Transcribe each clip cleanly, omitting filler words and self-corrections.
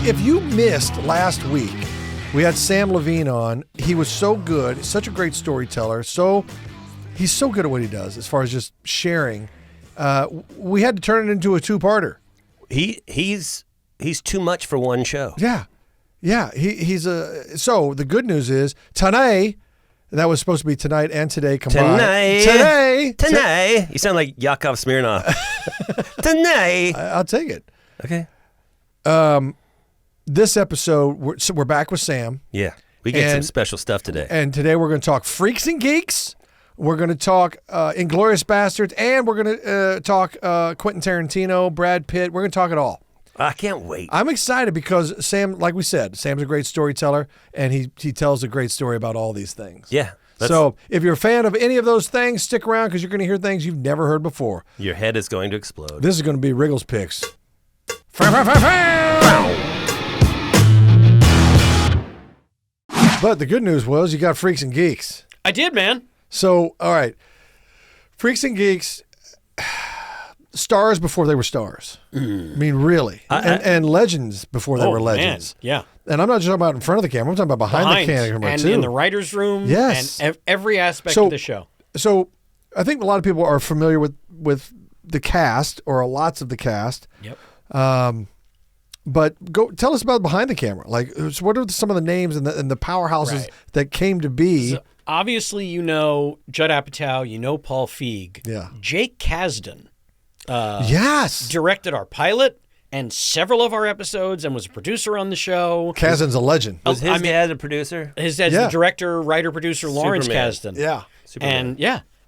If you missed last week, we had Samm Levine on. He was so good, such a great storyteller. He's so good at what he does as far as just sharing. We had to turn it into a two-parter. He's too much for one show. Yeah. So the good news is today, that was supposed to be tonight and today combined. Today. You sound like Yakov Smirnoff. Today. I'll take it. Okay. This episode, we're back with Sam. Yeah. We get some special stuff today. And today we're going to talk Freaks and Geeks. We're going to talk Inglourious Basterds. And we're going to talk Quentin Tarantino, Brad Pitt. We're going to talk it all. I can't wait. I'm excited because Sam, like we said, Sam's a great storyteller, and he tells a great story about all these things. Yeah. So if you're a fan of any of those things, stick around because you're going to hear things you've never heard before. Your head is going to explode. This is going to be Riggle's Picks. But the good news was you got Freaks and Geeks. I did, man. So, all right. Freaks and Geeks, stars before they were stars. I mean, really. And legends before they were legends. Man. Yeah. And I'm not just talking about in front of the camera. I'm talking about behind the camera, and too. in the writer's room. Yes. And every aspect of the show. So I think a lot of people are familiar with the cast or lots of the cast. Yep. But go tell us about behind the camera. Like, so what are some of the names and the powerhouses that came to be? So obviously, you know Judd Apatow. You know Paul Feig. Yeah. Jake Kasdan. Yes. Directed our pilot and several of our episodes and was a producer on the show. Kasdan's a legend. Was his dad a producer? His dad's the director, writer, producer, Lawrence Kasdan. Yeah. Superman.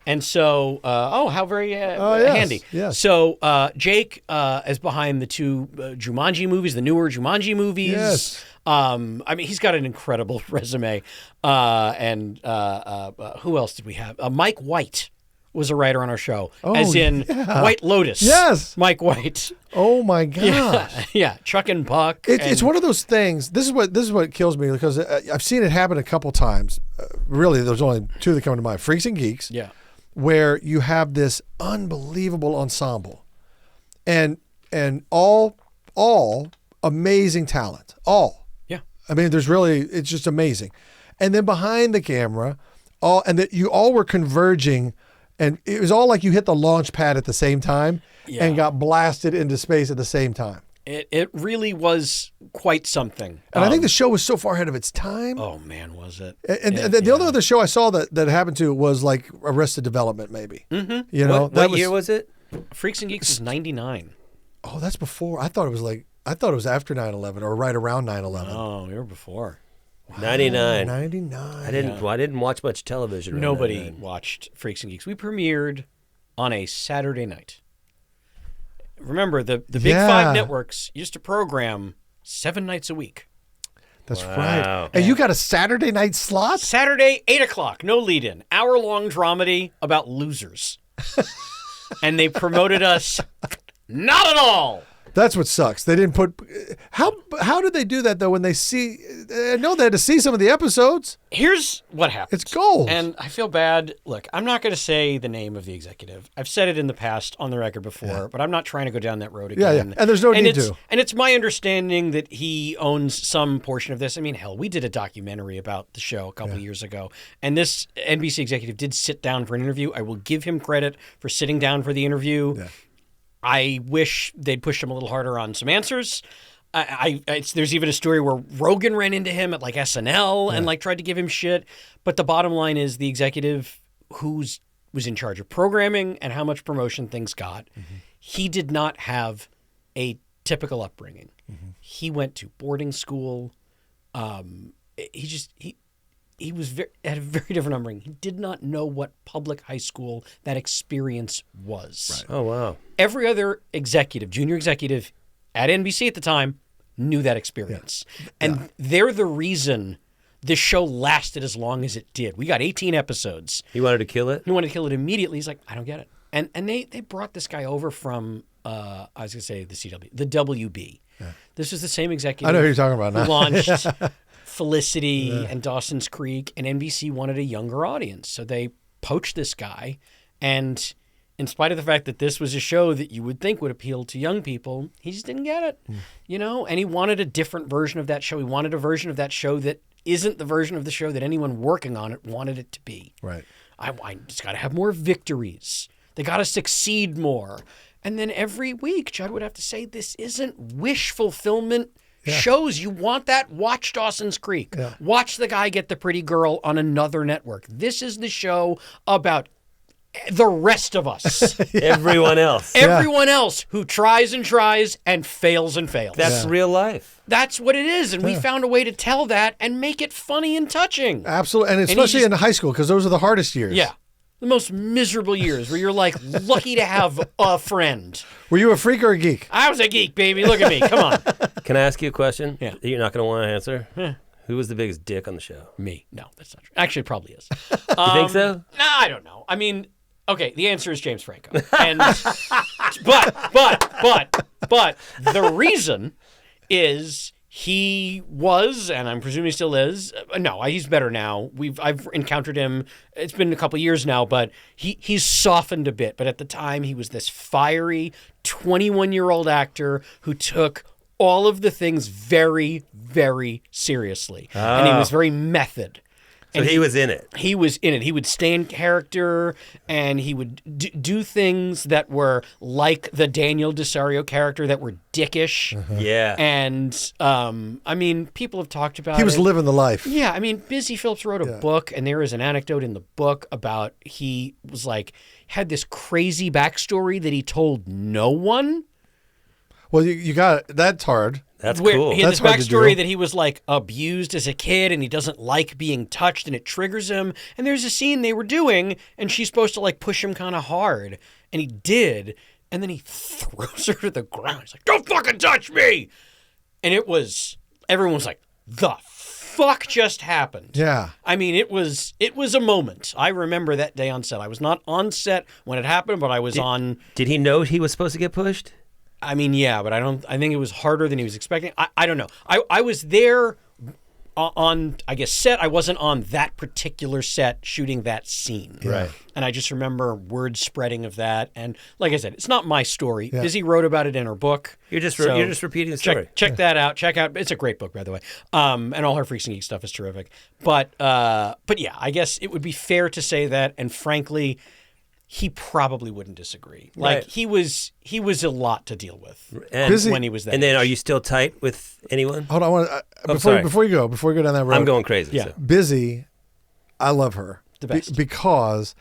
And so, how very yes, handy. Yes. So Jake is behind the two Jumanji movies, the newer Jumanji movies. Yes. I mean, he's got an incredible resume. And who else did we have? Mike White was a writer on our show, as in White Lotus. Yes. Mike White. Oh my gosh. Yeah. Chuck and Buck. It's one of those things. This is what kills me because I've seen it happen a couple times. Really, there's only two that come to mind: Freaks and Geeks. Yeah. Where you have this unbelievable ensemble, and all amazing talent. All. Yeah. I mean, it's just amazing. And then behind the camera, that you all were converging. And it was all like you hit the launch pad at the same time and got blasted into space at the same time. It really was quite something. And I think the show was so far ahead of its time. Oh, man, was it? And the only other show I saw that happened to was like Arrested Development, maybe. Mm-hmm. You know, what year was it? Freaks and Geeks was 99. Oh, that's before. I thought it was after 9/11 or right around 9/11. Oh, you were before. Wow, 99. 99. I didn't watch much television. Nobody watched Freaks and Geeks. We premiered on a Saturday night. Remember, the big five networks used to program 7 nights a week. That's right. And you got a Saturday night slot? Saturday, 8 o'clock, no lead-in. Hour-long dramedy about losers. And they promoted us not at all. That's what sucks. They didn't put. How did they do that though? When they see, I know they had to see some of the episodes. Here's what happened. It's gold. And I feel bad. Look, I'm not going to say the name of the executive. I've said it in the past on the record before, but I'm not trying to go down that road again. Yeah. And there's no need to. And it's my understanding that he owns some portion of this. I mean, hell, we did a documentary about the show a couple of years ago, and this NBC executive did sit down for an interview. I will give him credit for sitting down for the interview. Yeah. I wish they'd pushed him a little harder on some answers. There's even a story where Rogan ran into him at like SNL and like tried to give him shit. But the bottom line is the executive was in charge of programming and how much promotion things got. Mm-hmm. He did not have a typical upbringing. Mm-hmm. He went to boarding school. He had a very different upbringing. He did not know what public high school, that experience was. Right. Oh, wow. Every other executive, junior executive at NBC at the time knew that experience. Yeah. And they're the reason this show lasted as long as it did. We got 18 episodes. He wanted to kill it? He wanted to kill it immediately. He's like, I don't get it. And they brought this guy over from, I was going to say the CW, the WB. Yeah. This was the same executive. I know who you're talking about now. Who launched Felicity and Dawson's Creek, and NBC wanted a younger audience. So they poached this guy, and in spite of the fact that this was a show that you would think would appeal to young people, he just didn't get it, and he wanted a different version of that show. He wanted a version of that show that isn't the version of the show that anyone working on it wanted it to be. Right. I just got to have more victories. They got to succeed more. And then every week, Judd would have to say, this isn't wish fulfillment shows. You want that? Watch Dawson's Creek. Yeah. Watch the guy get the pretty girl on another network. This is the show about the rest of us. Everyone else. Everyone else who tries and fails and fails. That's real life. That's what it is. And we found a way to tell that and make it funny and touching. Absolutely. And especially in high school, because those are the hardest years. Yeah. The most miserable years where you're like lucky to have a friend. Were you a freak or a geek? I was a geek, baby. Look at me. Come on. Can I ask you a question? Yeah. That you're not going to want to answer? Who was the biggest dick on the show? Me. No, that's not true. Actually, it probably is. You think so? No, I don't know. I mean, okay, the answer is James Franco. And but the reason is he was, and I'm presuming he still is. No, he's better now. I've encountered him. It's been a couple years now, but he's softened a bit. But at the time, he was this fiery 21-year-old actor who took all of the things very, very seriously, and he was very method. So he was in it. He was in it. He would stay in character, and he would do things that were like the Daniel DeSario character that were dickish. Yeah. And, I mean, people have talked about it. He was living the life. Yeah, I mean, Busy Phillips wrote a book, and there is an anecdote in the book about he was like, had this crazy backstory that he told no one. Well, you got it. That's hard. That's Where cool. he had That's this hard to backstory do. that he was like abused as a kid and he doesn't like being touched and it triggers him. And there's a scene they were doing and she's supposed to like push him kind of hard. And he did. And then he throws her to the ground. He's like, don't fucking touch me. And everyone was like, the fuck just happened? Yeah. I mean, it was a moment. I remember that day on set. I was not on set when it happened, but I was on. Did he know he was supposed to get pushed? I mean, yeah, but I think it was harder than he was expecting. I don't know. I was there on, I guess, set. I wasn't on that particular set shooting that scene. Right. And I just remember word spreading of that. And like I said, it's not my story. Busy wrote about it in her book. You're just So repeating the story. Check that out. It's a great book, by the way. And all her Freaks and Geeks stuff is terrific. But yeah, I guess it would be fair to say that. And frankly, he probably wouldn't disagree. Like Right. he was a lot to deal with And, when he was there. and then, are you still tight with anyone? Hold on. sorry. Before you go down that road. I'm going crazy. Yeah. So. Busy. I love her. The best. Because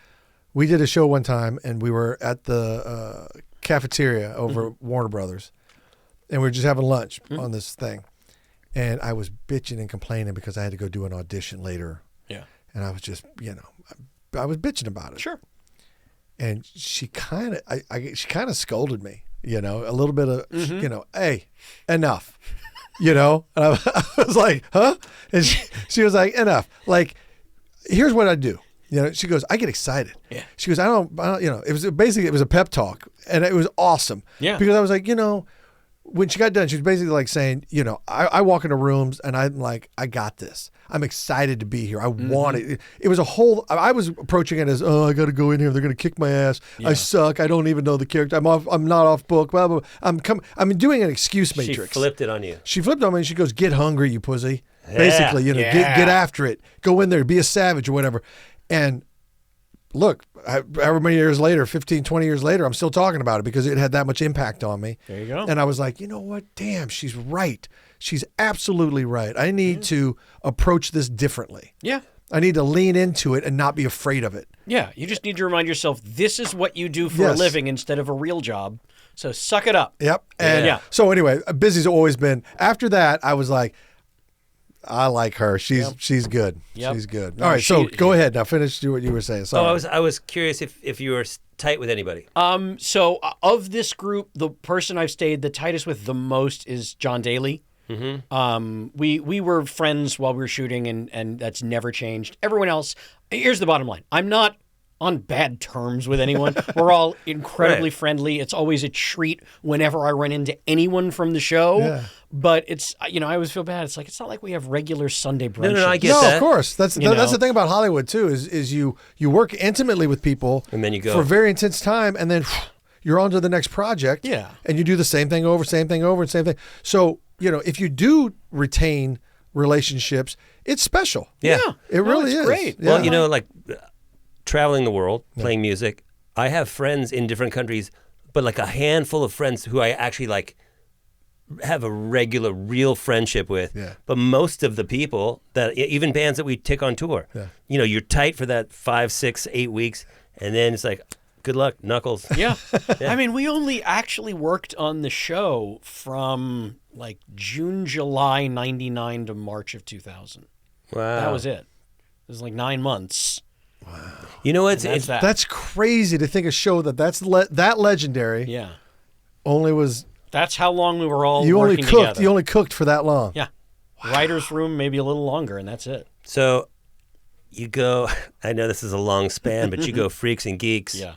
we did a show one time and we were at the cafeteria over Warner Brothers and we were just having lunch on this thing. And I was bitching and complaining because I had to go do an audition later. Yeah. And I was just, I was bitching about it. Sure. And she kind of scolded me, a little bit of, hey, enough, and I was like, huh? And she was like, enough. Like, here's what I do. She goes, I get excited. Yeah. She goes, I don't, it was a pep talk and it was awesome. Yeah. Because I was like, when she got done, she was basically like saying, I walk into rooms and I'm like, I got this. I'm excited to be here. I want it. It was I was approaching it as, I got to go in here. They're going to kick my ass. I suck. I don't even know the character. I'm not off book. Blah, blah, blah. I'm doing an excuse matrix. She flipped it on you. She flipped on me and she goes, get hungry, you pussy. Basically, get after it. Go in there, be a savage or whatever. And look, however many years later, 15, 20 years later, I'm still talking about it because it had that much impact on me. There you go. And I was like, you know what? Damn, she's right. She's absolutely right. I need to approach this differently. Yeah. I need to lean into it and not be afraid of it. Yeah. You just need to remind yourself this is what you do for a Yes. living instead of a real job. So suck it up. Yep. And so anyway, Busy's always been, after that, I was like, I like her. She's good. Yep. She's good. No, All right, so go ahead now. Finish what you were saying. Sorry. I was curious if you were tight with anybody. So of this group, the person I've stayed the tightest with the most is John Daly. Mm-hmm. We were friends while we were shooting, and that's never changed. Everyone else, here's the bottom line: I'm not on bad terms with anyone. We're all incredibly friendly. It's always a treat whenever I run into anyone from the show. Yeah. But it's, I always feel bad. It's like, it's not like we have regular Sunday brunches. No, I get No, that. of course. That's You that's know? the thing about Hollywood too. Is you work intimately with people, And then you go. for a very intense time, and then you're on to the next project. Yeah. And you do the same thing over, same thing over, and same thing. So if you do retain relationships, it's special. Yeah. It really it's is. great. Yeah. Well, like traveling the world, playing music. I have friends in different countries, but like a handful of friends who I actually like have a regular, real friendship with. Yeah. But most of the people that, even bands that we take on tour, you're tight for that 5, 6, 8 weeks, and then it's like, good luck, Knuckles. Yeah. I mean, we only actually worked on the show from like June, July 99 to March of 2000. Wow. That was it. It was like 9 months. You know what? That's that. That's crazy to think a show that legendary Yeah. only was That's how long we were all you only working cooked together. you only cooked for that long. Yeah. Writer's room, maybe a little longer, and that's it. So you go, I know this is a long span, but you go Freaks and Geeks. Yeah.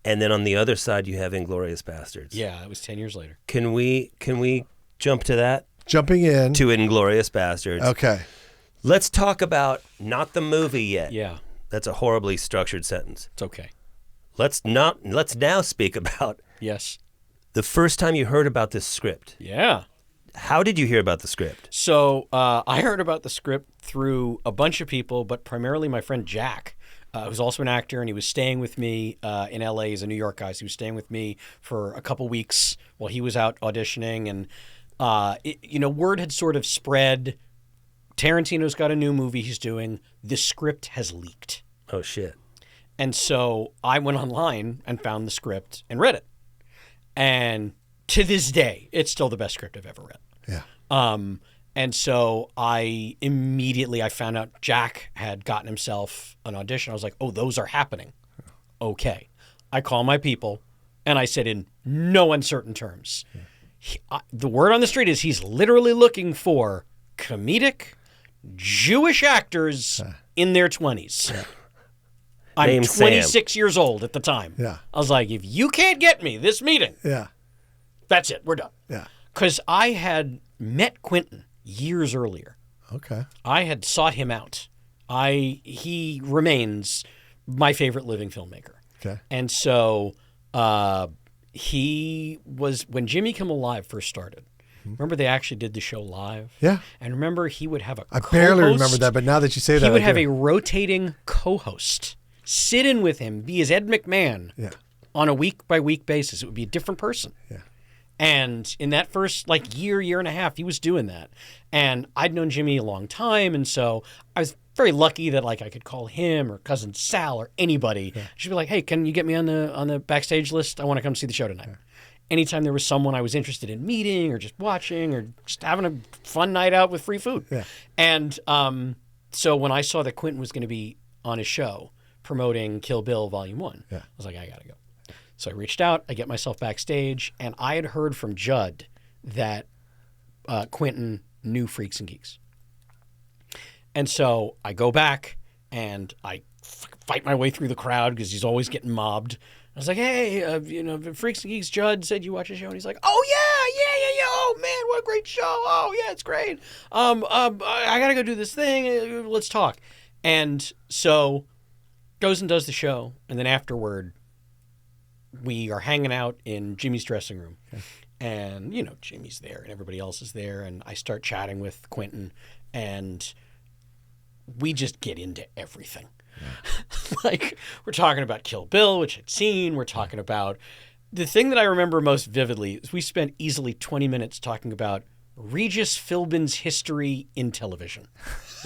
And then on the other side, you have Inglourious Bastards. Yeah, it was 10 years later. Can we jump to that? Jumping in. To Inglourious Bastards. Okay. Let's talk about not the movie yet. Yeah, That's a horribly structured sentence. it's okay. Let's now speak about Yes. the first time you heard about this script. Yeah. How did you hear about the script? So I heard about the script through a bunch of people, but primarily my friend Jack, who's also an actor, and he was staying with me in L.A. He's a New York guy, so he was staying with me for a couple weeks while he was out auditioning. And, word had sort of spread. Tarantino's got a new movie he's doing. The script has leaked. Oh, shit. And so I went online and found the script and read it. And to this day, it's still the best script I've ever read. Yeah. And so I found out Jack had gotten himself an audition. I was like, oh, those are happening. Okay. I call my people and I said in no uncertain terms, the word on the street is he's literally looking for comedic Jewish actors in their 20s. I'm Name 26 years old at the time. Yeah. I was like, if you can't get me this meeting, Yeah. that's it. We're done. Yeah. Because I had met Quentin years earlier. Okay. I had sought him out. He remains my favorite living filmmaker. Okay. And so he was, when Jimmy Kimmel Live first started, remember they actually did the show live? Yeah. And remember he would have a I co-host. barely remember that, but now that you say that, He would I have do. a rotating co-host sit in with him, be his Ed McMahon Yeah. on a week-by-week basis. It would be a different person. Yeah. And in that first year and a half, he was doing that. And I'd known Jimmy a long time, and so I was very lucky that I could call him or cousin Sal or anybody. Yeah. She'd be like, "Hey, can you get me on the backstage list? I want to come see the show tonight." Yeah. Anytime there was someone I was interested in meeting or just watching or just having a fun night out with free food. Yeah. And so when I saw that Quentin was going to be on his show promoting Kill Bill Volume 1, I was like, I got to go. So I reached out, I get myself backstage, and I had heard from Judd that Quentin knew Freaks and Geeks. And so I go back and I fight my way through the crowd because he's always getting mobbed. I was like, hey, Freaks and Geeks, Judd said you watch the show. And he's like, oh, yeah. Oh, man, what a great show. Oh, yeah, it's great. I got to go do this thing. Let's talk. And so goes and does the show. And then afterward, we are hanging out in Jimmy's dressing room. Okay. And, Jimmy's there and everybody else is there. And I start chatting with Quentin. And we just get into everything. Yeah. We're talking about Kill Bill, which I'd seen. We're talking about the thing that I remember most vividly is we spent easily 20 minutes talking about Regis Philbin's history in television.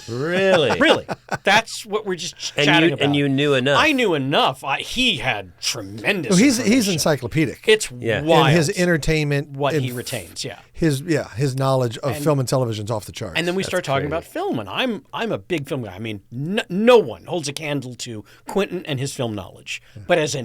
Really? Really. That's what we're just chatting about. And you knew enough. I knew enough. He had tremendous. He's encyclopedic. It's wild. And his entertainment, what he retains. Yeah. His knowledge of film and television's off the charts. And then we start talking about film, and I'm a big film guy. I mean, no one holds a candle to Quentin and his film knowledge. Yeah. But as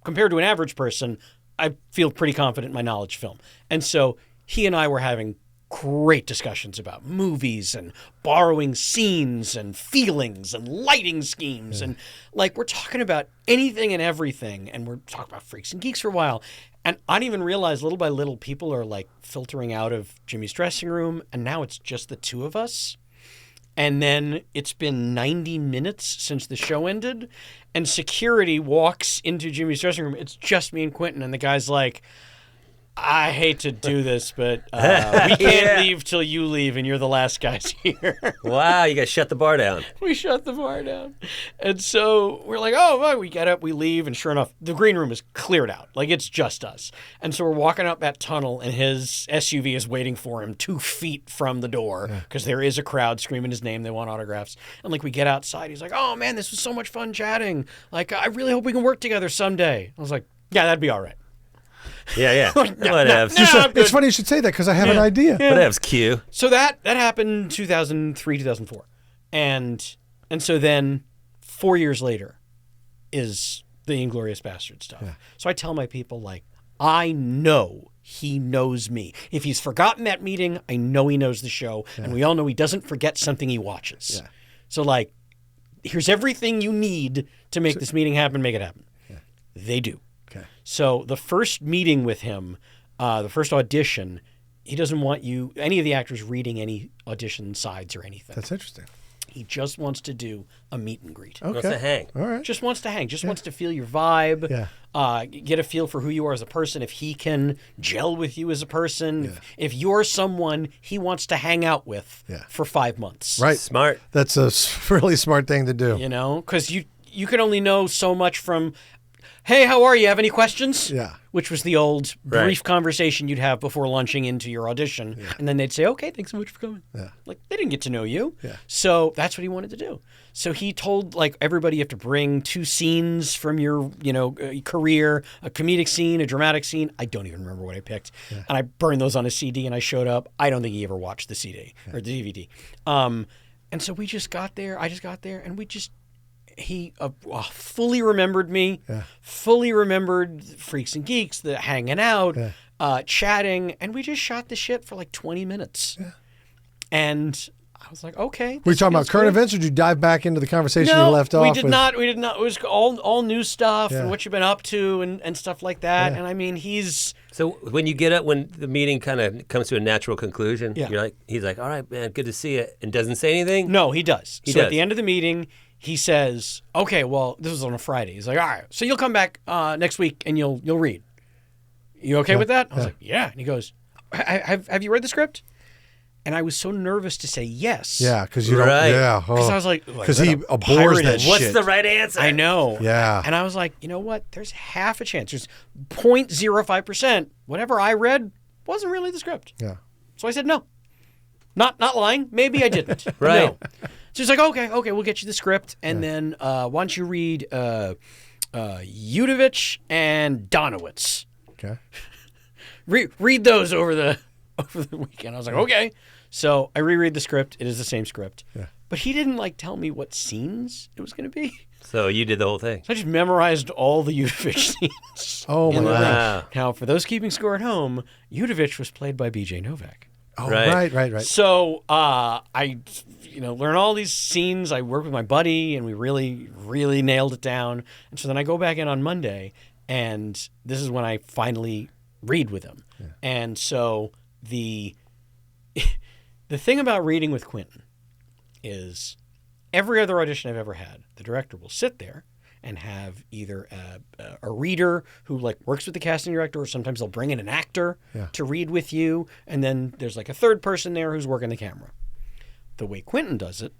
compared to an average person, I feel pretty confident in my knowledge of film. And so he and I were having great discussions about movies and borrowing scenes and feelings and lighting schemes. And like, we're talking about anything and everything. And we're talking about Freaks and Geeks for a while. And I didn't even realize little by little people are like filtering out of Jimmy's dressing room. And now it's just the two of us. And then it's been 90 minutes since the show ended. And security walks into Jimmy's dressing room. It's just me and Quentin. And the guy's like, I hate to do this, but we can't leave till you leave, and you're the last guys here. Wow, you guys shut the bar down. We shut the bar down. And so we're like, oh, well, we get up, we leave, and sure enough, the green room is cleared out. Like, it's just us. And so we're walking up that tunnel, and his SUV is waiting for him 2 feet from the door, because there is a crowd screaming his name. They want autographs. And, like, we get outside. He's like, oh, man, this was so much fun chatting. Like, I really hope we can work together someday. I was like, yeah, that'd be all right. Yeah. Whatevs. It's funny you should say that because I have an idea. Whatevs, Q. So that happened 2003, 2004. And so then 4 years later is the Inglourious Basterds stuff. Yeah. So I tell my people, like, I know he knows me. If he's forgotten that meeting, I know he knows the show. Yeah. And we all know he doesn't forget something he watches. Yeah. So, like, here's everything you need to make this meeting happen, make it happen. Yeah. They do. Okay. So the first meeting with him, the first audition, he doesn't want any of the actors reading any audition sides or anything. That's interesting. He just wants to do a meet and greet. Okay. Wants to hang. All right. Just wants to hang. Just wants to feel your vibe. Yeah. Get a feel for who you are as a person. If he can gel with you as a person. If you're someone he wants to hang out with for 5 months. Right. Smart. That's a really smart thing to do. You know, because you can only know so much from, hey, how are you? Have any questions? Yeah. Which was the old brief conversation you'd have before launching into your audition. Yeah. And then they'd say, okay, thanks so much for coming. Yeah. Like, they didn't get to know you. Yeah. So that's what he wanted to do. So he told, like, everybody you have to bring 2 scenes from your, career, a comedic scene, a dramatic scene. I don't even remember what I picked. Yeah. And I burned those on a CD and I showed up. I don't think he ever watched the CD or the DVD. And so we just got there. I just got there and he fully remembered me, fully remembered Freaks and Geeks, the hanging out, chatting, and we just shot the shit for like 20 minutes. Yeah. And I was like, okay. Were you talking about current events, or did you dive back into the conversation you left off? We did not. It was all new stuff and what you've been up to and stuff like that. Yeah. And I mean, he's... So when you get up, when the meeting kind of comes to a natural conclusion, he's like, all right, man, good to see you, and doesn't say anything? No, he does. At the end of the meeting, he says, okay, well, this was on a Friday. He's like, all right, so you'll come back next week and you'll read. You okay with that? I was like, yeah. And he goes, have you read the script? And I was so nervous to say yes. Yeah, because you don't. Right. Yeah. Because I was like, because he abhors that shit. What's the right answer? I know. Yeah. And I was like, you know what? There's half a chance. There's 0.05%. Whatever I read wasn't really the script. Yeah. So I said no. Not lying. Maybe I didn't. Right. No. So he's like, okay, we'll get you the script, and then why don't you read Udovich and Donowitz? Okay. Read those over the weekend. I was like, okay. So I reread the script. It is the same script. Yeah. But he didn't tell me what scenes it was going to be. So you did the whole thing. So I just memorized all the Udovich scenes. Oh my God. Now, for those keeping score at home, Udovich was played by B.J. Novak. Oh, right. So I learn all these scenes. I work with my buddy, and we really, really nailed it down. And so then I go back in on Monday, and this is when I finally read with him. Yeah. And so the thing about reading with Quentin is every other audition I've ever had, the director will sit there and have either a reader who works with the casting director, or sometimes they'll bring in an actor to read with you, and then there's a third person there who's working the camera. The way Quentin does it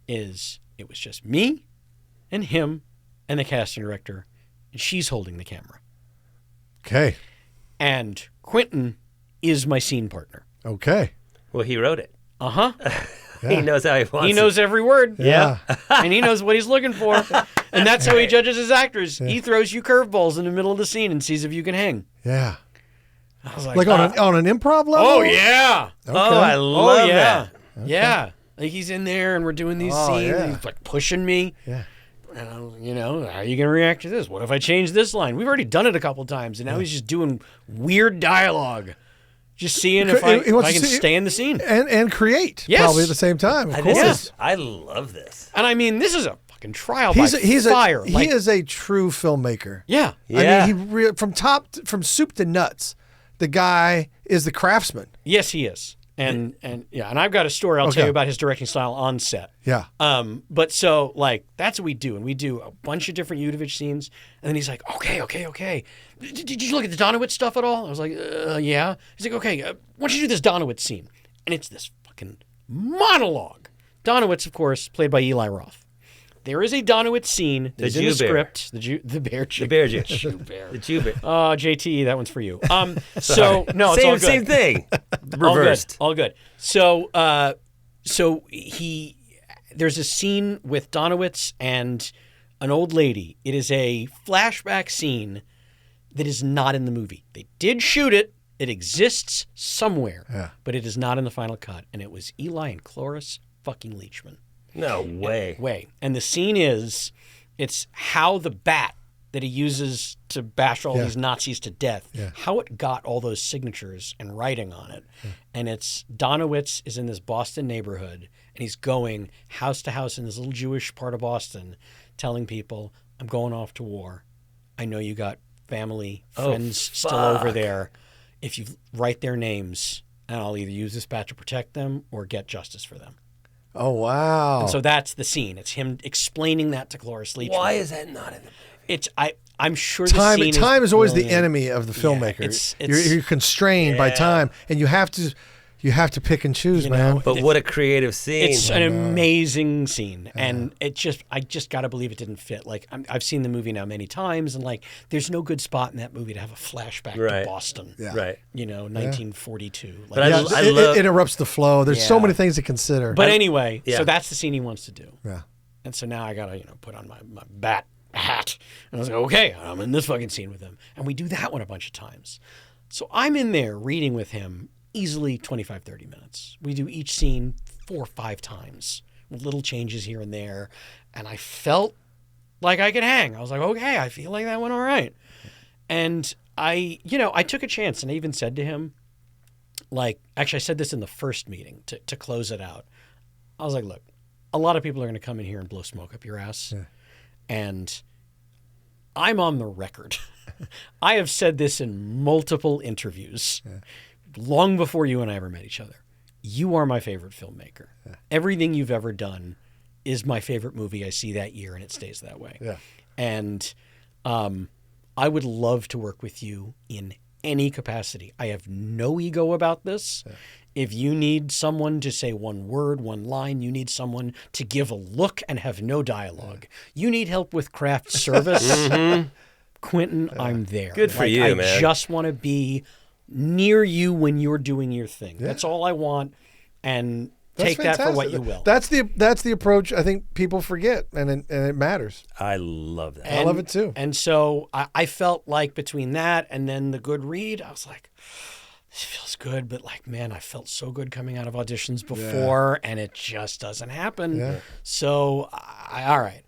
is it was just me and him and the casting director, and she's holding the camera. Okay. And Quentin is my scene partner. Okay. Well, he wrote it. Uh-huh. He knows how he wants He knows every word. Yeah. And he knows what he's looking for. And that's how he judges his actors. Yeah. He throws you curveballs in the middle of the scene and sees if you can hang. Yeah. I was like on an improv level? Oh, yeah. Okay. Oh, I love that. Okay. Yeah. He's in there and we're doing these scenes. Yeah. And he's pushing me. Yeah. And how are you going to react to this? What if I change this line? We've already done it a couple times, and now he's just doing weird dialogue. Just seeing if I can stay in the scene. And create, Yes. probably at the same time, of course. I love this. And I mean, this is a fucking trial by fire. He is a true filmmaker. Yeah. Yeah. I mean, from soup to nuts, the guy is the craftsman. Yes, he is. And I've got a story I'll tell you about his directing style on set. Yeah. But so like that's what we do, and we do a bunch of different Udovich scenes, and then he's like, okay. Did you look at the Donowitz stuff at all? I was like, yeah. He's like, okay, why don't you do this Donowitz scene? And it's this fucking monologue. Donowitz, of course, played by Eli Roth. There is a Donowitz scene that's in the script. The bear Jew. The bear Jew. Jew bear. The Jew bear. Oh, JT, that one's for you. So no, it's all good. Same thing. Reversed. All good. So there's a scene with Donowitz and an old lady. It is a flashback scene that is not in the movie. They did shoot it. It exists somewhere, but it is not in the final cut. And it was Eli and Cloris fucking Leachman. No way. And the scene is, it's how the bat that he uses to bash all these Nazis to death, how it got all those signatures and writing on it. And it's Donowitz is in this Boston neighborhood, and he's going house to house in this little Jewish part of Boston, telling people, I'm going off to war. I know you got family, friends still over there. If you write their names, and I'll either use this bat to protect them or get justice for them. Oh, wow. And so that's the scene. It's him explaining that to Cloris Leachman. Why is that not in the movie? I'm sure time the scene is always the brilliant. enemy of the filmmaker. Yeah, you're constrained by time, and you have to pick and choose, man. But what a creative scene. It's an amazing scene, and I just got to believe it didn't fit. Like I've seen the movie now many times, and like there's no good spot in that movie to have a flashback to Boston. Yeah. Right. 1942. Like, But I love it interrupts the flow. There's so many things to consider. But anyway, so that's the scene he wants to do. Yeah. And so now I got to put on my bat hat, and I was like, okay, I'm in this fucking scene with him, and we do that one a bunch of times. So I'm in there reading with him. Easily 25, 30 minutes. We do each scene 4 or 5 times with little changes here and there. And I felt like I could hang. I was like, okay, I feel like that went all right. And I took a chance, and I even said to him, like, actually I said this in the first meeting to close it out. I was like, look, a lot of people are going to come in here and blow smoke up your ass. Yeah. And I'm on the record. I have said this in multiple interviews. Yeah. Long before you and I ever met each other. You are my favorite filmmaker. Yeah. Everything you've ever done is my favorite movie I see that year, and it stays that way. Yeah. And I would love to work with you in any capacity. I have no ego about this. Yeah. If you need someone to say one word, one line, you need someone to give a look and have no dialogue. Yeah. You need help with craft service. Quentin, I'm there. Good for you, man. I just want to be near you when you're doing your thing. Yeah. That's all I want, and take that for what you will. That's the approach I think people forget, and it matters. I love that. I love it too. And so I felt like between that and then the good read, I was like, this feels good, but like, man, I felt so good coming out of auditions before, and it just doesn't happen. Yeah. So, all right.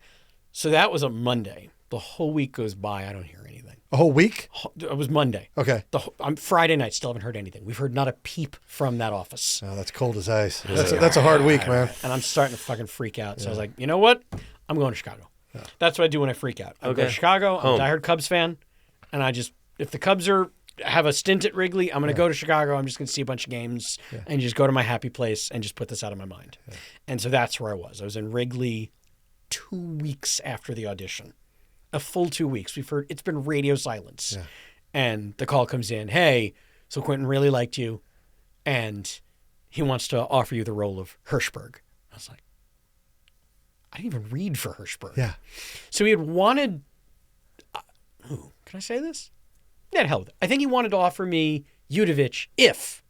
So that was a Monday. The whole week goes by. I don't hear anything. A whole week? It was Monday. Okay. I'm Friday night. Still haven't heard anything. We've heard not a peep from that office. Oh, that's cold as ice. That's a hard week, man. And I'm starting to fucking freak out. So I was like, you know what? I'm going to Chicago. Yeah. That's what I do when I freak out. I go to Chicago. I'm a diehard Cubs fan. And if the Cubs have a stint at Wrigley, I'm going to go to Chicago. I'm just going to see a bunch of games and just go to my happy place and just put this out of my mind. Yeah. And so that's where I was. I was in Wrigley 2 weeks after the audition. A full 2 weeks. We've heard it's been radio silence. Yeah. And the call comes in, hey, so Quentin really liked you, and he wants to offer you the role of Hirschberg. I was like, I didn't even read for Hirschberg. Yeah. So he had wanted, can I say this? Yeah, hell with it. I think he wanted to offer me Udovich if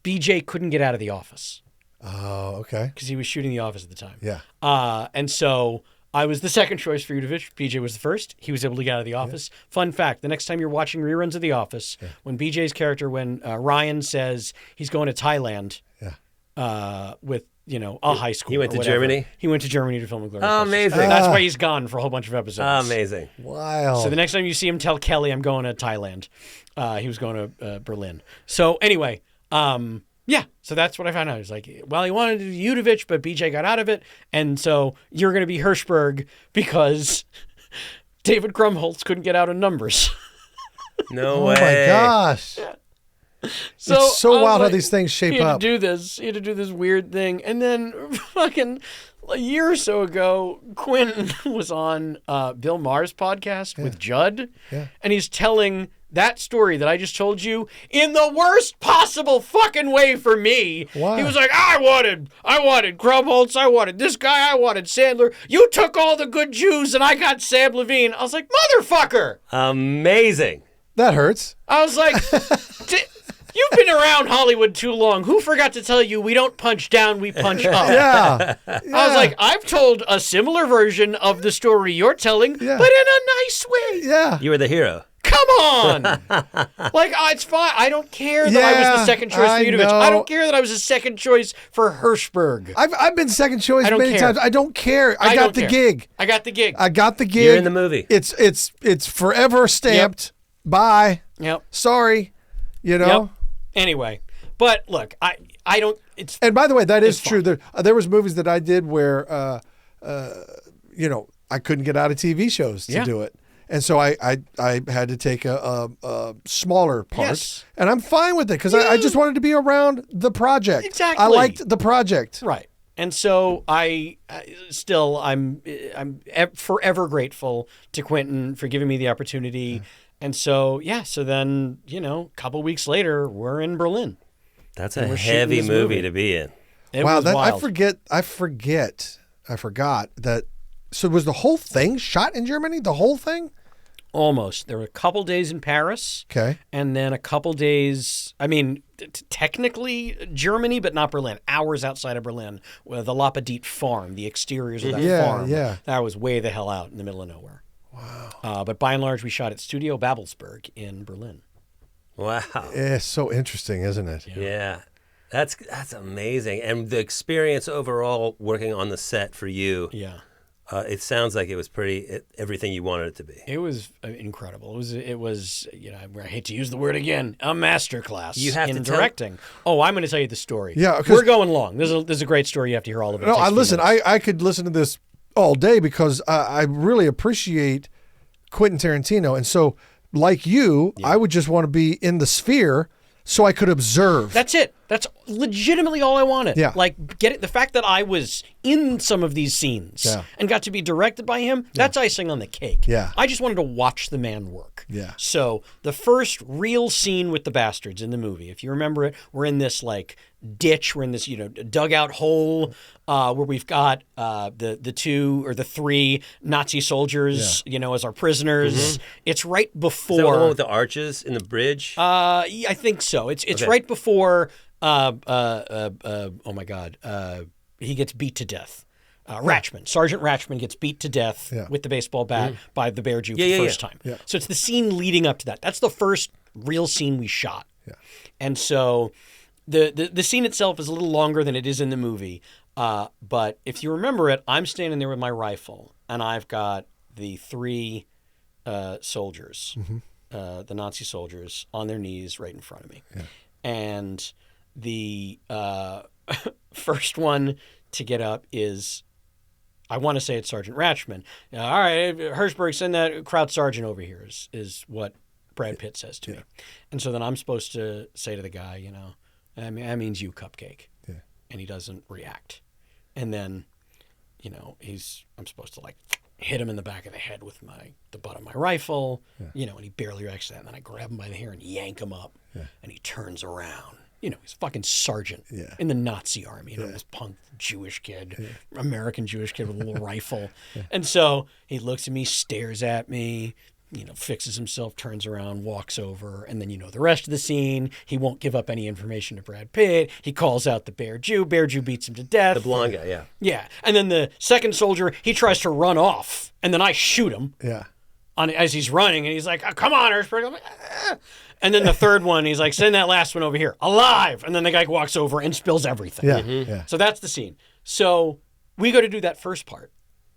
BJ couldn't get out of the office. Oh, okay. Because he was shooting The Office at the time. Yeah. And so I was the second choice for Udovich. BJ was the first. He was able to get out of the office. Yeah. Fun fact, the next time you're watching reruns of The Office, when BJ's character, when Ryan says he's going to Thailand with, a high school. He went to Germany? He went to Germany to film Inglourious Basterds. Oh, amazing. That's why he's gone for a whole bunch of episodes. Amazing. Wow. So the next time you see him, tell Kelly I'm going to Thailand. He was going to Berlin. So anyway, Yeah, so that's what I found out. He's like, well, he wanted to do Yudovich, but BJ got out of it, and so you're going to be Hirschberg because David Krumholtz couldn't get out of numbers. No Oh way. my gosh. So It's so I was wild how like, these things shape he had up. To do this. He had to do this weird thing, and then fucking a year or so ago, Quentin was on Bill Maher's podcast with Judd, and he's telling that story that I just told you in the worst possible fucking way for me. Why? He was like, I wanted Krumholtz, I wanted this guy, I wanted Sandler. You took all the good Jews, and I got Samm Levine. I was like, motherfucker. Amazing. That hurts. I was like, you've been around Hollywood too long. Who forgot to tell you we don't punch down, we punch up? Yeah. I was like, I've told a similar version of the story you're telling, but in a nice way. Yeah. You were the hero. Come on. Like, it's fine. I don't care that I was the second choice for Yudovich. I don't care that I was the second choice for Hirschberg. I've been second choice many times. I don't care. I got the gig. I got the gig. I got the gig. You're in the movie. It's forever stamped. Bye. Yep. Sorry. You know? Yep. Anyway, but look, I don't. It's And by the way, that is true. fine. There was movies that I did where, I couldn't get out of TV shows to do it. And so I had to take a smaller part. Yes. And I'm fine with it because I just wanted to be around the project. Exactly. I liked the project. right. And so I'm forever grateful to Quentin for giving me the opportunity. And so so then a couple weeks later we're in Berlin. That's And a we're shooting heavy this movie movie. to be in. It Wow, was wild. I forgot that. So was the whole thing shot in Germany? The whole thing? Almost. There were a couple days in Paris. Okay. And then a couple days, I mean, technically Germany, but not Berlin. Hours outside of Berlin, with the Lappadite farm, the exteriors of that farm. Yeah. That was way the hell out in the middle of nowhere. Wow. But by and large, we shot at Studio Babelsberg in Berlin. Wow. It's so interesting, isn't it? Yeah. That's amazing. And the experience overall working on the set for you, Yeah. it sounds like it was everything you wanted it to be. It was incredible. It was I hate to use the word again, a masterclass You have in to tell- directing. Oh, I'm going to tell you the story. Yeah, 'cause- we're going long. This is a great story. You have to hear all of it. No, It takes a few listen. minutes. I could listen to this all day because I really appreciate Quentin Tarantino, and so like you, I would just want to be in the sphere so I could observe. That's it. That's legitimately all I wanted. Yeah. Like, the fact that I was in some of these scenes Yeah. and got to be directed by him, that's icing on the cake. Yeah. I just wanted to watch the man work. Yeah. So the first real scene with the Bastards in the movie, if you remember it, we're in this like ditch, we're in this, dugout hole where we've got the two or the three Nazi soldiers, as our prisoners. It's right before. Is that the one with the arches in the bridge? Yeah, I think so. It's Okay. right before. Oh my God, he gets beat to death. Sergeant Ratchman gets beat to death with the baseball bat by the Bear Jew for the first time. Yeah. So it's the scene leading up to that. That's the first real scene we shot. Yeah. And so the scene itself is a little longer than it is in the movie. But if you remember it, I'm standing there with my rifle, and I've got the three soldiers, the Nazi soldiers, on their knees right in front of me. Yeah. And the first one to get up is, I want to say it's Sergeant Ratchman. All right, Hirschberg, send that Kraut sergeant over here, is what Brad Pitt says to me. And so then I'm supposed to say to the guy, that means you, Cupcake. Yeah. And he doesn't react. And then, I'm supposed to hit him in the back of the head with the butt of my rifle, and he barely reacts to that. And then I grab him by the hair and yank him up, and he turns around. He's a fucking sergeant in the Nazi army, this punk Jewish kid, American Jewish kid with a little rifle. And so he looks at me, stares at me, fixes himself, turns around, walks over, and then the rest of the scene. He won't give up any information to Brad Pitt. He calls out the Bear Jew. Bear Jew beats him to death. The blonde guy, yeah. Yeah. And then the second soldier, he tries to run off, and then I shoot him as he's running, and he's like, oh, come on, Hirschberg. I'm like, ah. And then the third one, he's like, send that last one over here, alive. And then the guy walks over and spills everything. Yeah. Yeah. So that's the scene. So we go to do that first part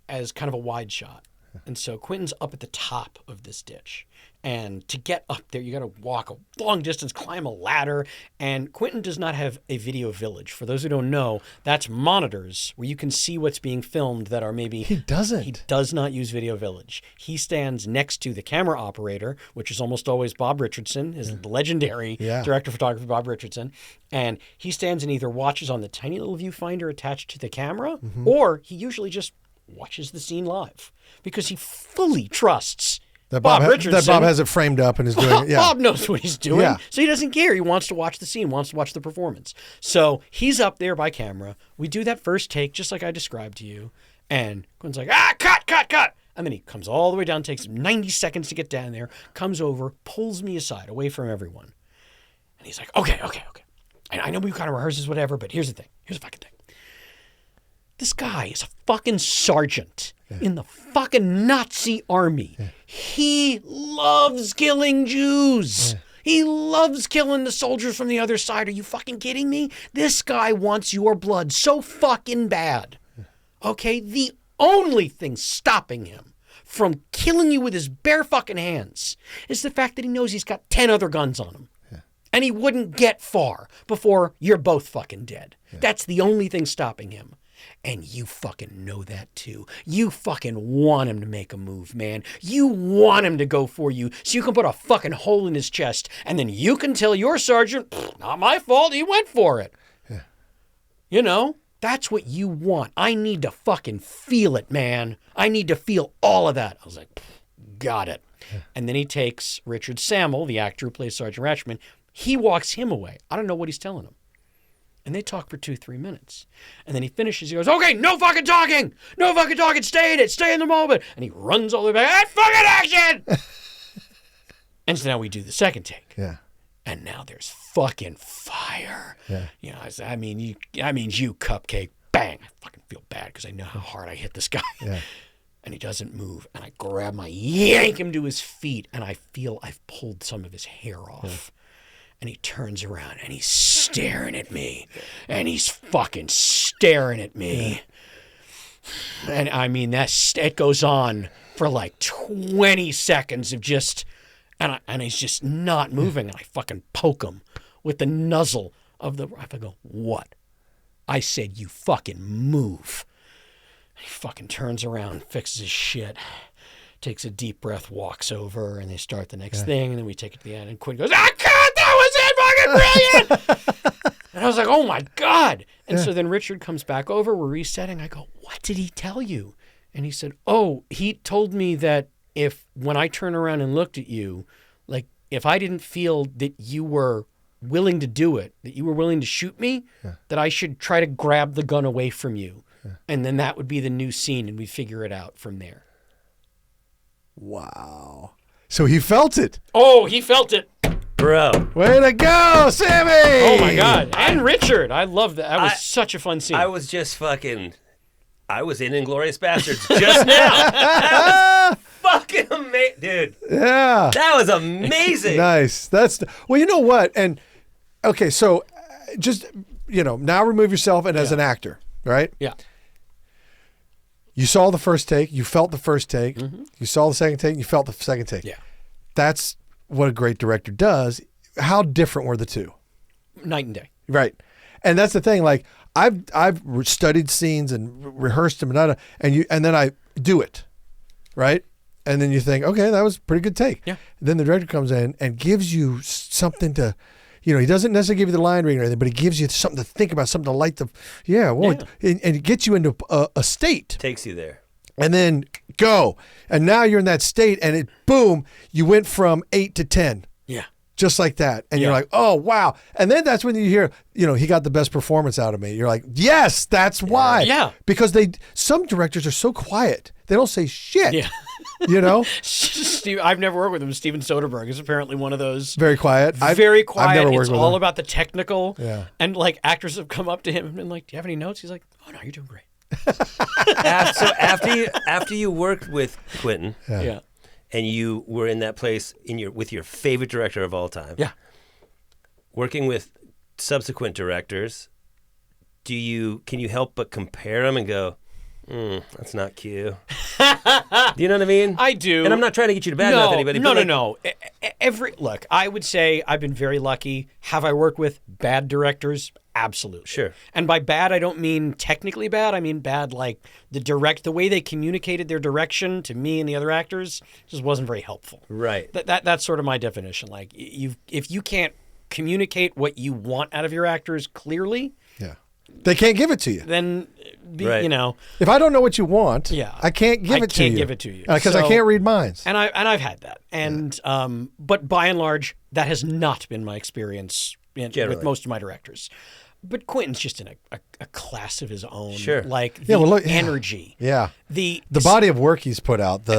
as kind of a wide shot. And so Quentin's up at the top of this ditch. And to get up there, you got to walk a long distance, climb a ladder. And Quentin does not have a video village. For those who don't know, that's monitors where you can see what's being filmed that are maybe... He doesn't. He does not use video village. He stands next to the camera operator, which is almost always Bob Richardson, is the legendary director of photography, Bob Richardson. And he stands and either watches on the tiny little viewfinder attached to the camera, or he usually just watches the scene live because he fully trusts That Bob Richardson. That Bob has it framed up and is doing it. Yeah. Bob knows what he's doing. Yeah. So he doesn't care. He wants to watch the scene, wants to watch the performance. So he's up there by camera. We do that first take, just like I described to you. And Quinn's like, cut. And then he comes all the way down, takes 90 seconds to get down there, comes over, pulls me aside, away from everyone. And he's like, okay. I know we kind of rehearses, whatever, but here's the thing. Here's the fucking thing. This guy is a fucking sergeant in the fucking Nazi army. He loves killing Jews. He loves killing the soldiers from the other side. Are you fucking kidding me? This guy wants your blood so fucking bad. Okay? The only thing stopping him from killing you with his bare fucking hands is the fact that he knows he's got 10 other guns on him. And he wouldn't get far before you're both fucking dead. That's the only thing stopping him. And you fucking know that too. You fucking want him to make a move, man. You want him to go for you so you can put a fucking hole in his chest and then you can tell your sergeant, not my fault, he went for it. Yeah. You know, that's what you want. I need to fucking feel it, man. I need to feel all of that. I was like, got it. Yeah. And then he takes Richard Sammel, the actor who plays Sergeant Ratchman, he walks him away. I don't know what he's telling him. And they talk for 2-3 minutes. And then he finishes. He goes, okay, no fucking talking. No fucking talking. Stay in it. Stay in the moment. And he runs all the way back. And fucking action. And so now we do the second take. Yeah. And now there's fucking fire. Yeah. You know, I mean, you cupcake. Bang. I fucking feel bad because I know how hard I hit this guy. Yeah. And he doesn't move. And I grab him, I yank him to his feet. And I feel I've pulled some of his hair off. Yeah. And he turns around and he's staring at me. And he's fucking staring at me. And I mean, it goes on for like 20 seconds of just, and he's just not moving. And I fucking poke him with the nuzzle of the rifle. I go, what? I said, you fucking move. And he fucking turns around, fixes his shit, takes a deep breath, walks over, and they start the next thing. And then we take it to the end. And Quinn goes, God, that was it, fucking brilliant. And I was like, oh my God. And so then Richard comes back over. We're resetting. I go, what did he tell you? And he said, oh, he told me that when I turned around and looked at you, like if I didn't feel that you were willing to do it, that you were willing to shoot me, that I should try to grab the gun away from you. And then that would be the new scene and we figure it out from there. Wow. So he felt it. Oh, he felt it. Bro. Way to go, Sammy. Oh, my God. And Richard. I love that. That was such a fun scene. I was in Inglourious Basterds just now. That was fucking amazing. Dude. Yeah. That was amazing. Nice. Well, you know what? And, okay, so just, now remove yourself and as an actor, right? Yeah. You saw the first take. You felt the first take. Mm-hmm. You saw the second take. You felt the second take. Yeah. That's what a great director does. How different were the two? Night and day. Right. And that's the thing. Like I've studied scenes and rehearsed them and then I do it. Right. And then you think, okay, that was a pretty good take. Yeah. Then the director comes in and gives you something to, he doesn't necessarily give you the line reading or anything, but he gives you something to think about, something to light the, and it gets you into a state. Takes you there. And then go. And now you're in that state and boom, you went from 8 to 10. Yeah. Just like that. And you're like, oh, wow. And then that's when you hear, he got the best performance out of me. You're like, yes, that's why. Yeah. Because some directors are so quiet. They don't say shit. Yeah. I've never worked with him. Steven Soderbergh is apparently one of those. Very quiet. Very quiet. I've never worked it's with all him. About the technical. Yeah. And like actors have come up to him and been like, do you have any notes? He's like, oh no, you're doing great. So after you worked with Quentin, Yeah. and you were in that place with your favorite director of all time, working with subsequent directors, can you help but compare them and go, that's not Q. Do you know what I mean? I do. And I'm not trying to get you to badmouth anybody. No. Look, I would say I've been very lucky. Have I worked with bad directors? Absolutely. Sure. And by bad, I don't mean technically bad. I mean bad like the way they communicated their direction to me and the other actors just wasn't very helpful. Right. That's sort of my definition. Like if you can't communicate what you want out of your actors clearly, they can't give it to you. Then, Right. you know, If I don't know what you want, I can't give it to you. I can't give it to you Because I can't read minds. And I've had that. And but by and large, that has not been my experience with most of my directors. But Quentin's just in a class of his own. Sure. Like the energy. Yeah. The body of work he's put out.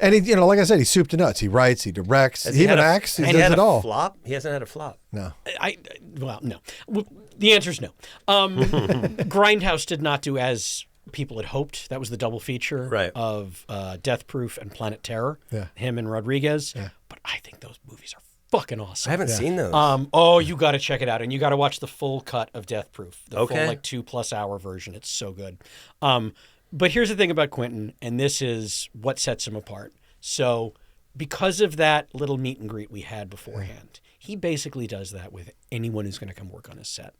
And he, like I said, he's soup to nuts. He writes, he directs, he even acts. He does it all. Flop? He hasn't had a flop. No. No. The answer is no. Grindhouse did not do as people had hoped. That was the double feature of Death Proof and Planet Terror. Yeah. Him and Rodriguez. Yeah. But I think those movies are fucking awesome. I haven't seen those. You got to check it out, and you got to watch the full cut of Death Proof, the full 2+ hour version. It's so good. But here's the thing about Quentin, and this is what sets him apart. So, because of that little meet and greet we had beforehand, he basically does that with anyone who's going to come work on his set,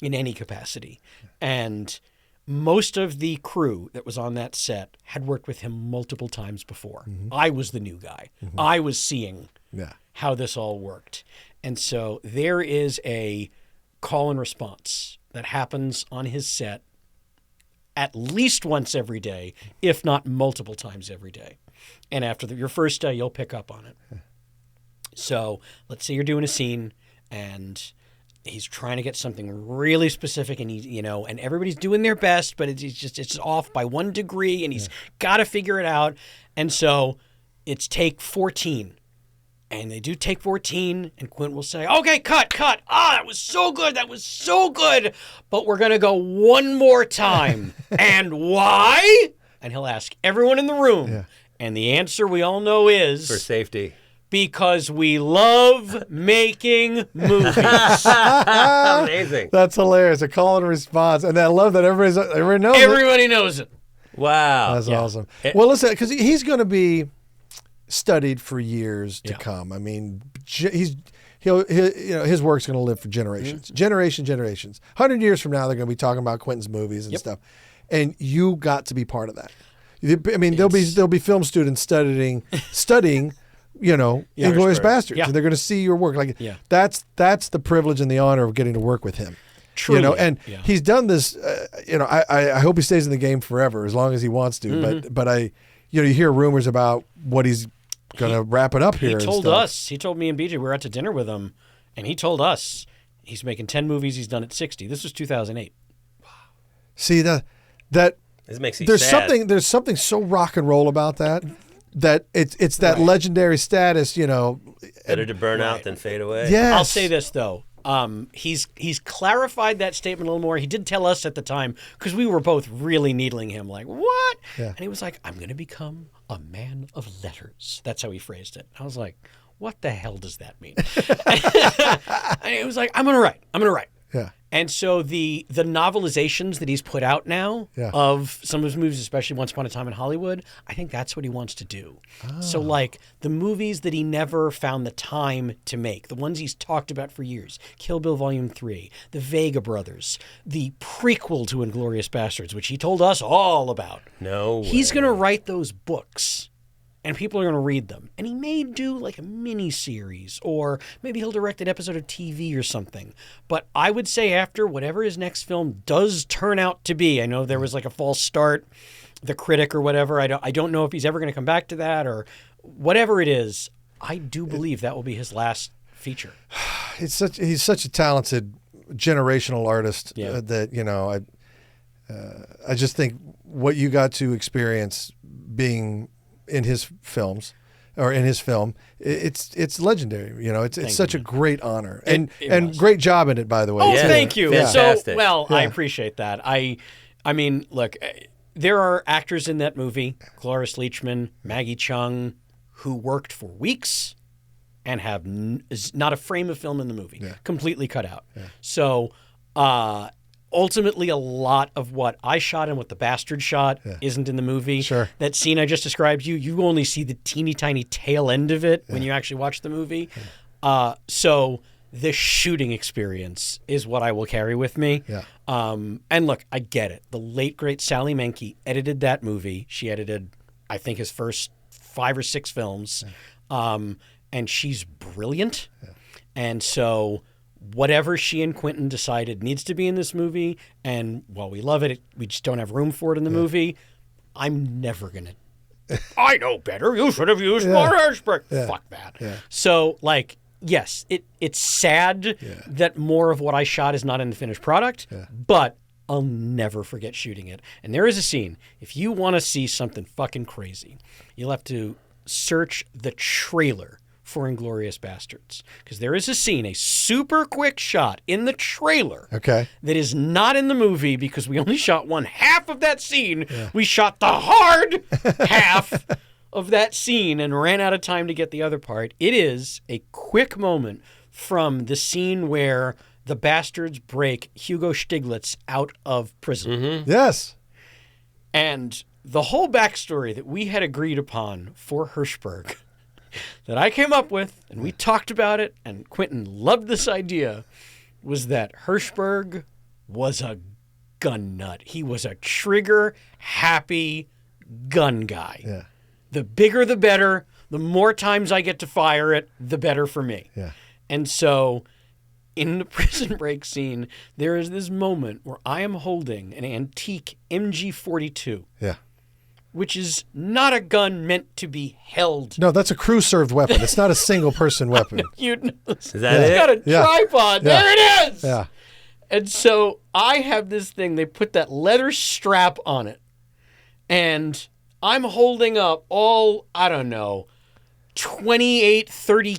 in any capacity, and most of the crew that was on that set had worked with him multiple times before. Mm-hmm. I was the new guy. Mm-hmm. I was seeing how this all worked. And so there is a call and response that happens on his set at least once every day, if not multiple times every day. And after your first day, you'll pick up on it. So let's say you're doing a scene and he's trying to get something really specific, and and everybody's doing their best, but it's off by 1 degree, and he's got to figure it out. And so it's take 14. And they do take 14, and Quint will say, okay, cut. That was so good. But we're going to go one more time. And why? And he'll ask everyone in the room. Yeah. And the answer we all know is... For safety. Because we love making movies. Amazing. That's hilarious. A call and response. And I love that everybody knows it. Everybody knows it. Wow. That's awesome. Well, listen, because he's going to be studied for years to come. I mean, his work's going to live for generations, generations. 100 years from now, they're going to be talking about Quentin's movies and stuff, and you got to be part of that. I mean, there'll be film students studying, Inglourious Basterds, and they're going to see your work. That's the privilege and the honor of getting to work with him. Truly. He's done this. I hope he stays in the game forever, as long as he wants to. Mm-hmm. But you hear rumors about what he's going to wrap it up here. He told us. He told me and BJ, we were out to dinner with him, and he told us he's making 10 movies. He's done at 60. This was 2008. Wow. See that this makes you there's sad. There's something so rock and roll about that it's that legendary status. Better to burn out than fade away. Yes. I'll say this though. He's clarified that statement a little more. He did tell us at the time, because we were both really needling him, like, what? Yeah. And he was like, I'm going to become a man of letters. That's how he phrased it. I was like, what the hell does that mean? And he was like, I'm going to write. Yeah. And so the novelizations that he's put out now of some of his movies, especially Once Upon a Time in Hollywood, I think that's what he wants to do. Oh. So like the movies that he never found the time to make, the ones he's talked about for years, Kill Bill Volume 3, The Vega Brothers, the prequel to Inglourious Basterds, which he told us all about. No way. He's going to write those books. And people are going to read them. And he may do like a mini series, or maybe he'll direct an episode of TV or something. But I would say after whatever his next film does turn out to be, I know there was like a false start, The Critic or whatever. I don't know if he's ever going to come back to that, or whatever it is. I do believe that will be his last feature. He's such a talented generational artist that I just think what you got to experience being in his films, or in his film, it's legendary. It's such a great honor, and great job in it, by the way. Oh, thank you. Fantastic. I appreciate that. I mean, look, there are actors in that movie, Cloris Leachman, Maggie Chung, who worked for weeks and have not a frame of film in the movie, completely cut out. Yeah. So ultimately a lot of what I shot and what the bastard shot isn't in the movie. Sure. That scene I just described you only see the teeny tiny tail end of it when you actually watch the movie. So the shooting experience is what I will carry with me. Yeah. And look, I get it. The late, great Sally Menke edited that movie. She edited, I think, his first 5 or 6 films. And she's brilliant. Yeah. And so whatever she and Quentin decided needs to be in this movie, and while we love it, we just don't have room for it in the movie, I'm never going to... I know better. You should have used more hairspray. Fuck that. Yeah. So, like... Yes, it's sad that more of what I shot is not in the finished product, but I'll never forget shooting it. And there is a scene. If you want to see something fucking crazy, you'll have to search the trailer for Inglourious Basterds. Because there is a scene, a super quick shot in the trailer that is not in the movie because we only shot one half of that scene. Yeah. We shot the hard half of that scene and ran out of time to get the other part. It is a quick moment from the scene where the bastards break Hugo Stiglitz out of prison. Mm-hmm. Yes. And the whole backstory that we had agreed upon for Hirschberg that I came up with, and we talked about it, and Quentin loved this idea, was that Hirschberg was a gun nut. He was a trigger-happy gun guy. Yeah. The bigger the better. The more times I get to fire it, the better for me. Yeah. And so in the prison break scene, there is this moment where I am holding an antique MG42. Yeah. Which is not a gun meant to be held. No, that's a crew-served weapon. It's not a single-person weapon. You know, is that it's it? got a tripod. Yeah. There it is. Yeah. And so I have this thing. They put that leather strap on it. And I'm holding up all, I don't know, 28, 30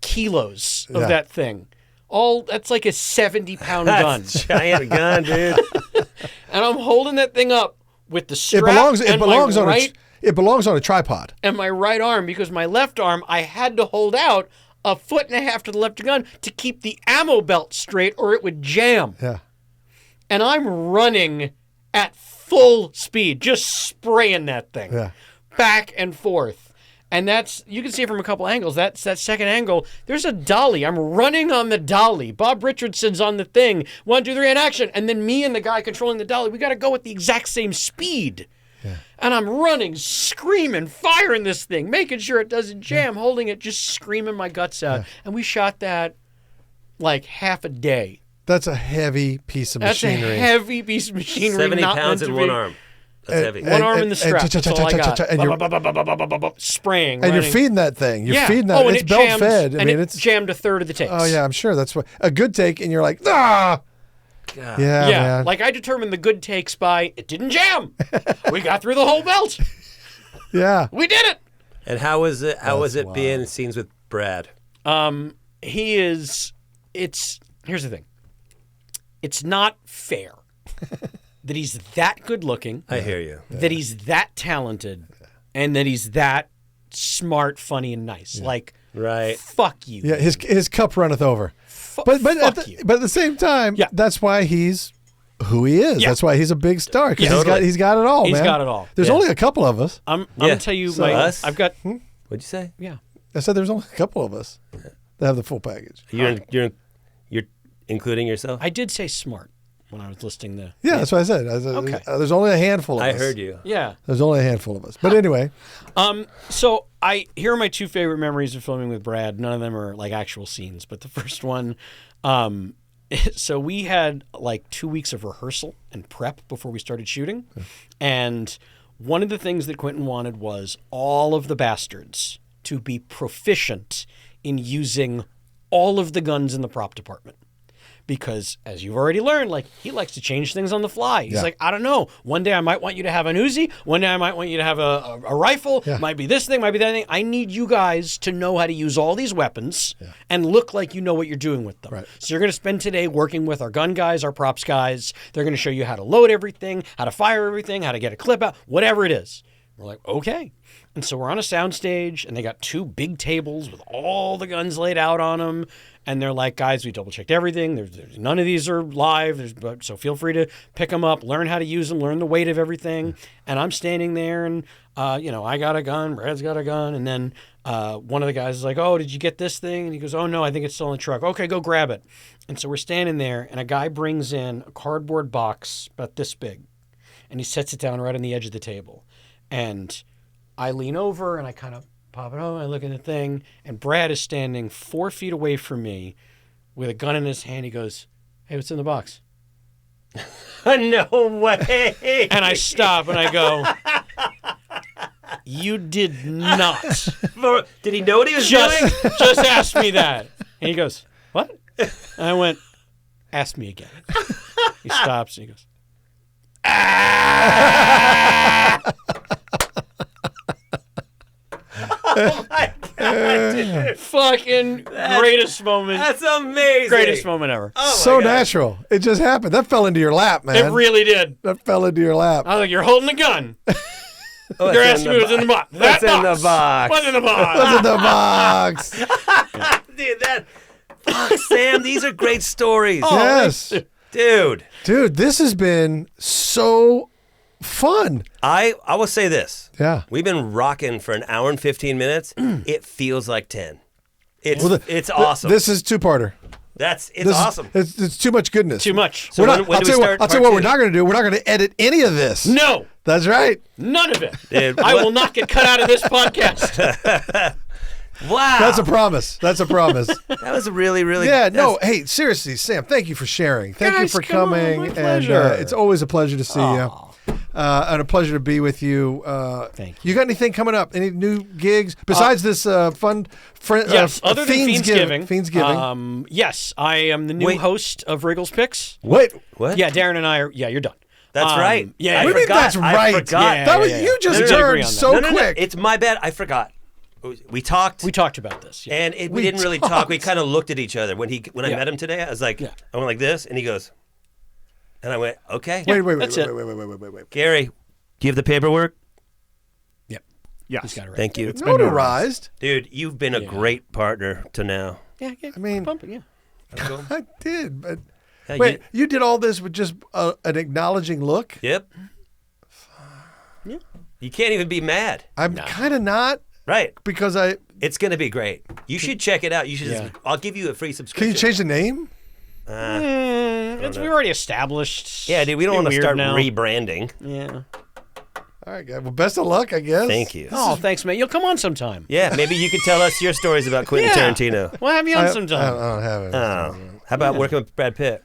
kilos of that thing. That's like a 70-pound gun. That's a giant gun, dude. And I'm holding that thing up with the strap it belongs on a tripod. And my right arm, because my left arm, I had to hold out 1.5 feet to the left of the gun to keep the ammo belt straight or it would jam. Yeah. And I'm running at full speed, just spraying that thing back and forth. And you can see it from a couple angles. That's that second angle. There's a dolly. I'm running on the dolly. Bob Richardson's on the thing. 1, 2, 3, and action. And then me and the guy controlling the dolly, we got to go at the exact same speed. Yeah. And I'm running, screaming, firing this thing, making sure it doesn't jam, holding it, just screaming my guts out. Yeah. And we shot that like half a day. That's a heavy piece of machinery. That's a heavy piece of machinery. 70 pounds in one arm. That's heavy. One arm in the strap. That's all I got. And spraying. And you're feeding that thing. You're feeding that. It's belt fed. I mean, it's jammed a third of the takes. Oh yeah, I'm sure that's what a good take. And you're like, ah. God. Yeah, man. Like I determined the good takes by it didn't jam. We got through the whole belt. Yeah, we did it. And how was it? How was it being in scenes with Brad? Here's the thing. It's not fair that he's that good looking. I hear you. That he's that talented, and that he's that smart, funny, and nice. Yeah. Like, right? Fuck you. Yeah, his cup runneth over. But at the same time, that's why he's who he is. Yeah. That's why he's a big star because he's got it all. He's got it all. There's only a couple of us. I'm gonna tell you, us? I've got. What'd you say? Yeah, I said there's only a couple of us that have the full package. You're including yourself? I did say smart when I was listing the... Yeah, that's what I said. Okay. There's only a handful of us. I heard you. Yeah. There's only a handful of us. But anyway. So here are my 2 favorite memories of filming with Brad. None of them are like actual scenes, but the first one... so we had like 2 weeks of rehearsal and prep before we started shooting. And one of the things that Quentin wanted was all of the bastards to be proficient in using all of the guns in the prop department. Because, as you've already learned, like he likes to change things on the fly. He's like, I don't know. One day I might want you to have an Uzi. One day I might want you to have a rifle. Yeah. Might be this thing, might be that thing. I need you guys to know how to use all these weapons and look like you know what you're doing with them. Right. So you're going to spend today working with our gun guys, our props guys. They're going to show you how to load everything, how to fire everything, how to get a clip out, whatever it is. We're like, okay. And so we're on a soundstage, and they got 2 big tables with all the guns laid out on them. And they're like, guys, we double-checked everything. There's none of these are live, so feel free to pick them up, learn how to use them, learn the weight of everything. And I'm standing there, and, I got a gun, Brad's got a gun. And then one of the guys is like, oh, did you get this thing? And he goes, oh, no, I think it's still in the truck. Okay, go grab it. And so we're standing there, and a guy brings in a cardboard box about this big, and he sets it down right on the edge of the table. And I lean over and I kind of pop it over. I look at the thing, and Brad is standing 4 feet away from me with a gun in his hand. He goes, hey, what's in the box? No way. And I stop and I go, you did not. Did he know what he was doing? Just ask me that. And he goes, what? And I went, ask me again. He stops and he goes, oh my God, dude. fucking greatest moment. That's amazing. Greatest moment ever. Oh my So God. natural. It just happened. That fell into your lap, man. It really did. That fell into your lap. I was like, you're holding a gun. Oh, You're that's asking me what's in the box. What's in the box? What's in the box? What's in the box? Dude, fuck, Sam, these are great stories. Yes. Dude. Dude, this has been so fun. I will say this. Yeah. We've been rocking for an hour and 15 minutes. It feels like 10. It's Well, it's awesome. This is two-parter. It's This awesome. It's too much goodness. Too much. So We're not, when I'll do we tell you what, start I'll tell you part what we're two? not going to do. We're not going to edit any of this. No, That's right. none of it. Dude, I will not get cut out of this podcast. Wow. That's a promise. That's a promise. That was a really, really Yeah, no, that's- hey, seriously, Sam, thank you for sharing. Thank you Guys, for come on, coming. my And pleasure. it's always a pleasure to see you. And a pleasure to be with you. Thank You got anything coming up? Any new gigs besides this fun friend? Yes, other than Fiendsgiving. Fiendsgiving. Yes, I am the new Wait. host of Riggle's Picks. Wait, What? Yeah, Darren and I are. Yeah, you're done. That's right. Yeah, I what do you mean forgot. that's I right? forgot. Yeah. that was you just No, no, no, agree turned on that. so No, quick. It's my bad. I forgot. We talked. We talked about this. Yeah. And we We didn't really talk. We talked. kind of looked at each other when I Yeah. met him today. I was like, Yeah. I went like this, and he goes, and I went, okay. wait, that's wait, it. wait. Gary, do you have the paperwork? Yep. Yes. He's got it right. Thank you, Notarized. dude. You've been a great partner to now. Yeah, yeah. I mean- pumping. Yeah. I did, but Yeah, wait, you did all this with just an acknowledging look? Yep. Yeah. You can't even be mad, I'm kind of not right? because It's gonna be great. You should check it out. You should. Yeah. I'll give you a free can subscription. you change the name? We already established. Yeah, dude. We don't It's want to weird start now. rebranding. Yeah. All right, guys. Well, best of luck, I guess. Thank you. Oh, thanks, man. You'll come on sometime. Yeah, maybe you could tell us your stories about Quentin Yeah. Tarantino. We'll have you on I sometime. don't have it. Oh, how about working with Brad Pitt?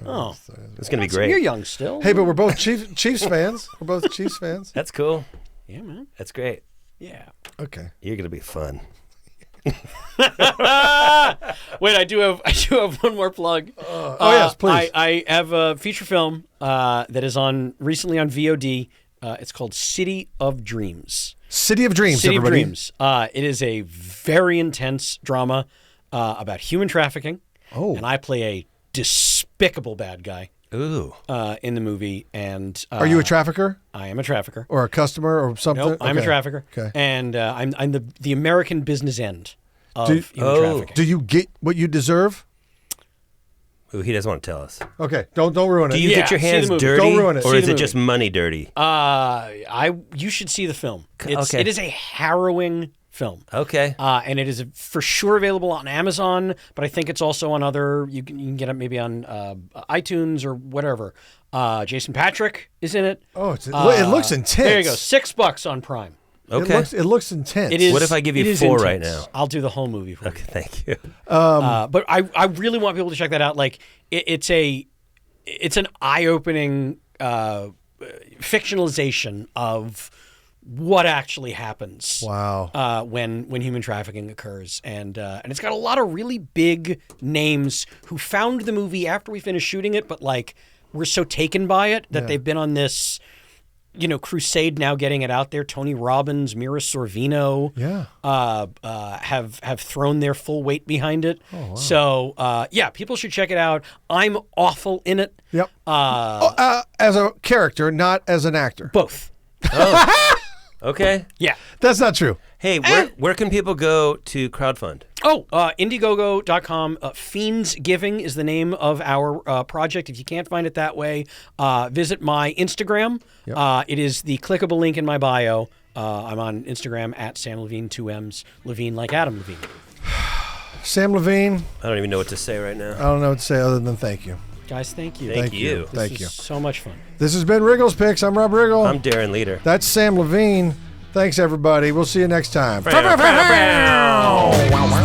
Oh, It's gonna be you're great. young still. Hey, but we're both Chiefs fans. We're both Chiefs fans. That's cool. Yeah, man. That's great. Yeah. Okay. You're gonna be fun. Wait, I do have one more plug. Oh yes, please. I have a feature film that is recently on VOD. It's called City of Dreams. City of Dreams, City everybody. of Dreams. It is a very intense drama about human trafficking. Oh. And I play a despicable bad guy Ooh. in the movie. And Are you a trafficker I am a trafficker. or a customer or something? Nope, I'm a Okay. trafficker. Okay. And I'm the American business end of Do- human trafficking. Do you get what you deserve? Ooh, he doesn't want to tell us. Okay. Don't ruin it. Do you Yeah, get your see the hands movie. dirty, Don't ruin it. or See is the it just movie. money dirty? You should see the film. Okay. It is a harrowing film. Okay. And it is for sure available on Amazon, but I think it's also on other. You can get it maybe on iTunes or whatever. Jason Patrick is in it. Oh, it looks intense. There you go, $6 on Prime. Okay. It looks intense. It is. What if I give you it is 4 right intense. now? I'll do the whole movie for Okay, thank you. you. But I really want people to check that out. Like it's an eye-opening fictionalization of what actually happens. Wow. When human trafficking occurs, and it's got a lot of really big names who found the movie after we finished shooting it, but like were so taken by it that they've been on this, crusade now getting it out there. Tony Robbins, Mira Sorvino, have thrown their full weight behind it. Oh, wow. So people should check it out. I'm awful in it. Yep. As a character, not as an actor. Both. Okay. Yeah. That's not true. Hey, where can people go to crowdfund? Oh, Indiegogo.com. Fiends Giving is the name of our project. If you can't find it that way, visit my Instagram. Yep. It is the clickable link in my bio. I'm on Instagram at Samm Levine, 2 M's, Levine like Adam Levine. Samm Levine, I don't even know what to say right now. I don't know what to say other than thank you. Guys, thank you. Thank you. Thank This you. is so much fun. This has been Riggle's Picks. I'm Rob Riggle. I'm Darren Leader. That's Samm Levine. Thanks, everybody. We'll see you next time. Bow, bow, bow.